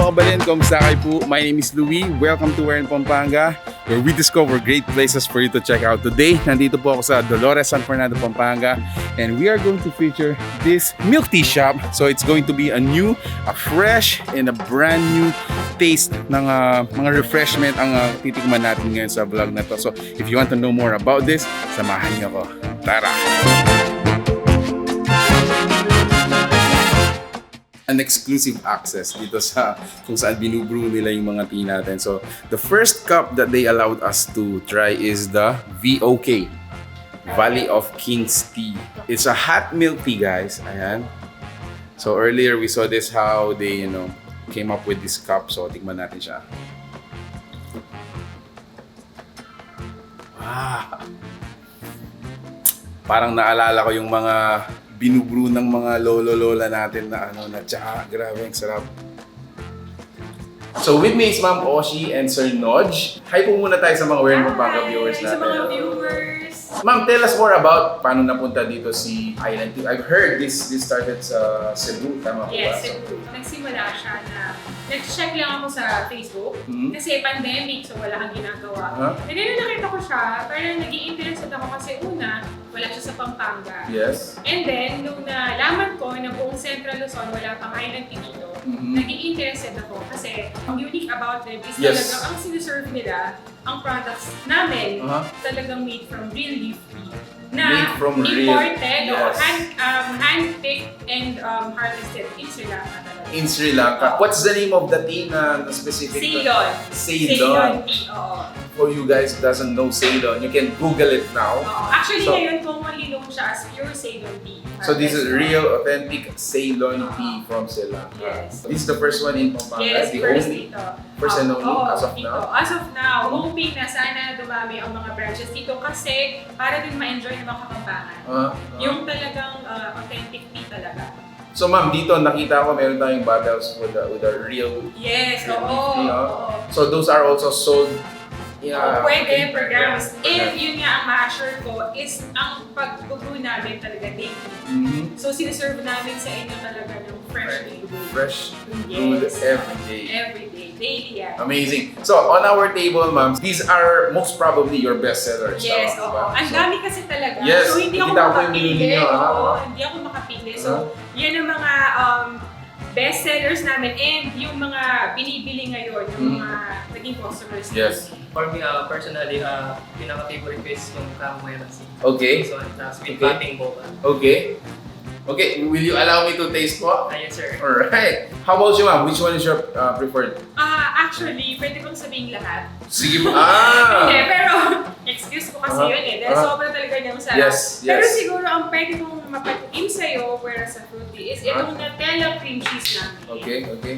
mga kabalin, kumusta kayo po? My name is Louie. Welcome to We're in Pampanga, where we discover great places for you to check out. Today, nandito po ako sa Dolores, San Fernando, Pampanga, and we are going to feature this milk tea shop. So it's going to be a new, a fresh, and a brand new taste ng mga refreshment ang titikman natin ngayon sa vlog na to. So if you want to know more about this, samahan niyo ako. Tara! An exclusive access dito sa kung saan binubrew nila yung mga tea natin. So, the first cup that they allowed us to try is the VOK, Valley of Kings Tea. It's a hot milk tea, guys. Ayan. So, earlier we saw this how they, came up with this cup. So, tikman natin siya. Wow! Parang naalala ko yung mga binubrew ng mga lolo-lola natin na na tsa. Grabe, ang sarap. So with me is Ma'am Oshi and Sir Nodge. Hi po muna tayo sa mga We're in Pampanga viewers natin. Sa mga viewers. Ma'am, tell us more about paano napunta dito si Island Tea. I've heard this started sa Cebu, tama po ba? Yes, Cebu. Nagsimula siya na nag-check lang ako sa Facebook kasi pandemic, so wala kang ginagawa. And then nakita ko siya, parang nag-i-interested ako kasi una, wala siya sa Pampanga. Yes. And then, nung nalaman ko na buong Central Luzon, wala pang Island Tea dito, nag-i-interested ako kasi ang unique about them is talagang ang siniserve nila, ang products namin, talagang made from real leaf tea. Na imported, hand-picked and harvested in Sri Lanka talaga. In Sri Lanka. What's the name of the tea na specific? Ceylon. Ceylon tea, oo. For you guys doesn't know Ceylon, you can Google it now. Actually, ngayon commonly known siya as pure Ceylon tea. So this is real, authentic Ceylon tea from Sri Lanka. Yes. This is the first one in Pampanga. Yes, the first only dito. First and only as of dito. now. As of now, hoping na sana dumami ang mga branches dito kasi para din ma-enjoy ng mga Kapampangan. Yung talagang authentic tea talaga. So ma'am, dito nakita ko meron tayong bottles with the real. Yes, real oo. tea, So those are also sold. Pwede per grams. If yun nga ang ma-assure ko is ang pag-brew namin talaga daily. So siniserve namin sa inyo talaga ng fresh brewed. Fresh brewed every day. Every day. Daily yan. Amazing. So on our table, ma'am, these are most probably your best sellers. Yes, oo. Ang dami kasi talaga. Yes, So hindi ako makapili. Hindi ako makapili. So yan ang mga best sellers namin and yung mga binibili ngayon, yung mga naging customers. Yes. For me, personally, pinaka-favorite ko is yung Camera C. Okay. So, with batting boba. Okay. Okay, will you allow me to taste po? Yes, sir. Alright. How about you, ma'am? Which one is your preferred? Actually, pwede kong sabihin lahat. Sige po. Hindi, pero excuse ko kasi yun eh. Dahil sobrang talaga niyang sarap. Yes, Pero yes. siguro ang pwede kong mapatim sa'yo, whereas sa fruity, is itong Nutella cream cheese namin. Okay, okay.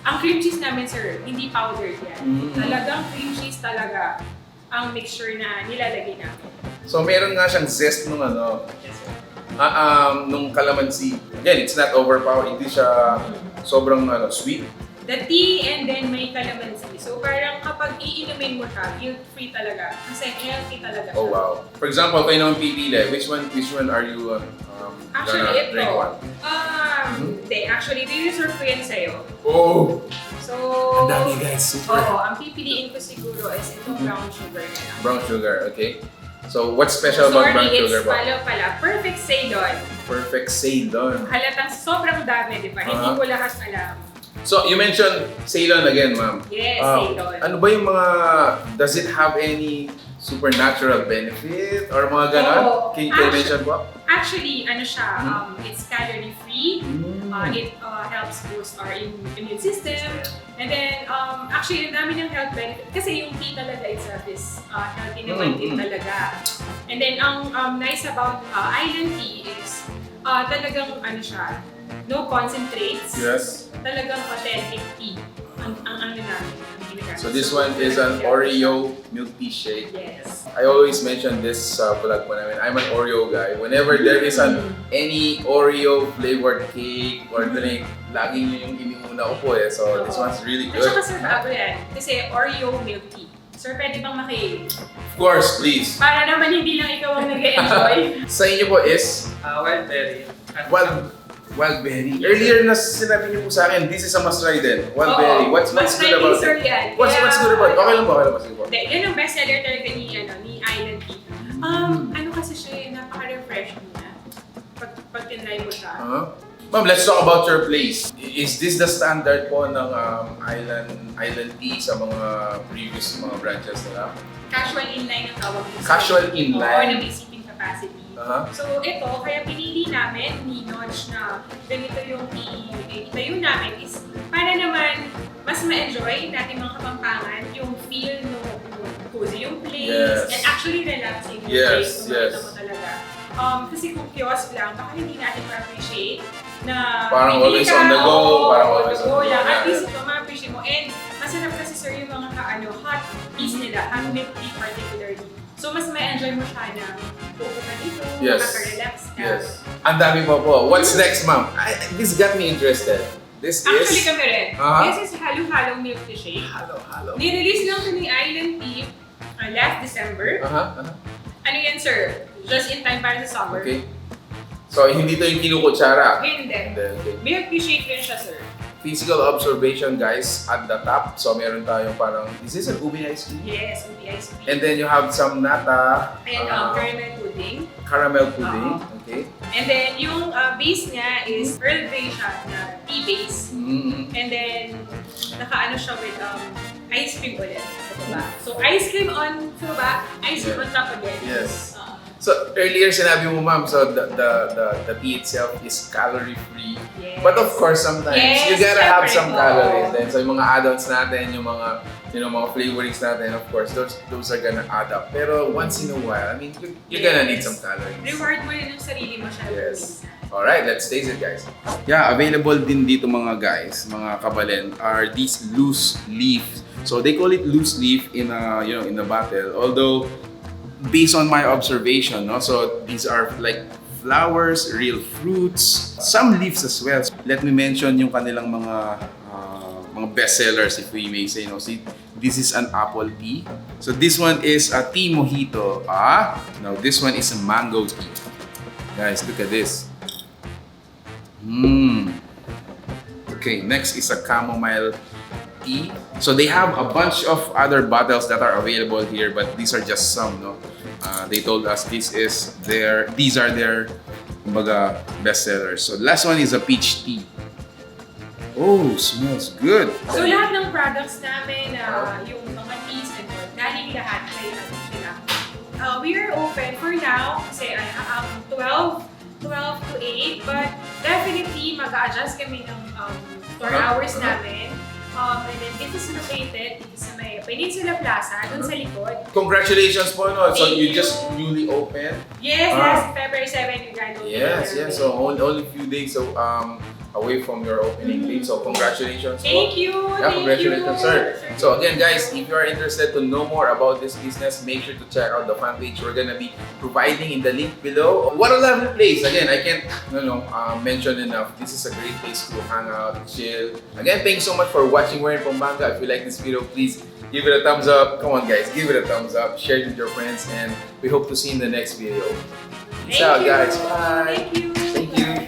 Ang cream cheese namin, sir, hindi powdered yan. Talagang cream cheese talaga ang mixture na nilalagay namin. So meron nga siyang zest nung Yes, sir. nung calamansi. Again, it's not overpowering. Hindi siya sobrang sweet. The tea and then may calamansi. So parang kapag iinumin mo siya, guilt-free talaga. Kasi healthy talaga siya. Oh wow. For example, kayo naman pipili. Which one are you Actually, gonna ito. drink one? Hindi. Actually, reserve ko yan sa'yo. Oh! So, Ang dami guys, super. ang pipiliin ko siguro is itong brown sugar na lang. Brown sugar, okay. So, what's special about brown sugar? Sorry, it's pala. Perfect Ceylon. Perfect Ceylon. Halatang sobrang dami, di ba? Hindi ko lahat alam. So, you mentioned Ceylon again, ma'am. Yes, Ceylon. Ano ba yung mga, does it have any supernatural benefit or mga ganon? Can you mention po? Actually, ano siya, it's calorie-free. It helps boost our immune system. And then, actually, ang dami ng health benefit. Kasi yung tea talaga is healthy naman din talaga. And then, ang nice about island tea is talagang ano siya, no concentrates. Yes. Talagang authentic tea. Ang ano namin. So this one is an Oreo milk tea shake. Yes. I always mention this sa vlog po namin. I'm an Oreo guy. Whenever there is any Oreo flavored cake or drink, laging yun yung iniuna ko po eh. So this one's really good. At saka sir, bago yan. Kasi Oreo milk tea. Sir, pwede bang makilig? Of course, please. Para naman hindi lang ikaw ang nag-enjoy. Sa inyo po is? Wild berry. Wild berry. Earlier na sinabi niyo po sa akin, this is a must-try din. Wild berry. What's good about it? What's good about it? Okay lang ba? Sige po. Yan ang bestseller talaga ni Island Tea. Ano kasi siya, napaka-refreshing niya. Pag tinry mo siya. Ma'am, let's talk about your place. Is this the standard po ng Island Tea sa mga previous mga branches nila? Casual inline ang tawag nito. Casual inline? Oo, na may seating capacity. So ito, kaya pinili namin ni Notch na ganito yung itayo namin is para naman mas ma-enjoy natin mga Kapampangan yung feel no cozy yung place and actually relaxing yung place. Makita mo talaga. Kasi kung kiosk lang, baka hindi natin ma-appreciate na parang always on the go, parang always on the go. At least ito, ma-appreciate mo. And masarap kasi sir yung mga hot teas nila, hot milk tea particularly. So mas ma-enjoy mo siya na uupo ka dito, makaka-relax ka. Yes. Ang dami pa po. What's next, ma'am? This got me interested. This Actually is... kami rin. This is halo-halong milk tea shake. Halo-halo. Ni-release lang ito ni Island Tea last December. Ano yan, sir? Just in time para sa summer. Okay. So, hindi to yung kinukutsara? Hindi. Okay. Milk tea shake rin siya, sir. Physical observation, guys, at the top. So, meron tayong parang, is this an ubi ice cream? Yes, ubi ice cream. And then you have some nata. And caramel pudding. Caramel pudding, okay. And then yung base niya is Earl Grey siya na tea base. And then naka-ano siya with ice cream ulit sa baba. So ice cream on sa baba, ice cream on top again. Yes. So earlier sinabi mo ma'am, so the tea itself is calorie-free. Yes. But of course sometimes you gotta have some calories then. So yung mga add-ons natin, yung mga mga flavorings natin, of course, those are gonna add up. Pero once in a while, I mean, you're gonna need some calories. Reward mo rin yung sarili mo siya. Yes. Alright, let's taste it, guys. Yeah, available din dito mga guys, mga kabalen, are these loose leaf. So they call it loose leaf in a, in a bottle. Although, based on my observation, no, so these are like flowers, real fruits, some leaves as well. Let me mention yung kanilang mga best sellers, if we may say. See, this is an apple tea. So this one is a tea mojito. Now this one is a mango tea. Guys, look at this. Okay, next is a chamomile tea. So they have a bunch of other bottles that are available here, but these are just some, no? They told us these are their kumbaga, best sellers. So the last one is a peach tea. Oh, smells good. So lahat ng products namin, yung mga teas and all, galing lahat kay sila. We are open for now kasi 12 to 8, but definitely mag-a-adjust kami ng store hours namin. And then this is located dito sa may Peninsula Plaza, dun sa likod. Congratulations po, no? So Thank you you. just newly opened? Yes, last February 7 you grand opening. Yes. So only a few days away from your opening date. So congratulations. Thank you. Yeah, congratulations, sir. So again, guys, if you are interested to know more about this business, make sure to check out the fan page. We're gonna be providing in the link below. What a lovely place! Again, I can't mention enough. This is a great place to hang out, chill. Again, thanks so much for watching We're in Pampanga. If you like this video, please give it a thumbs up. Come on, guys, give it a thumbs up. Share it with your friends, and we hope to see you in the next video. Peace out, guys. Bye. Thank you. Thank you.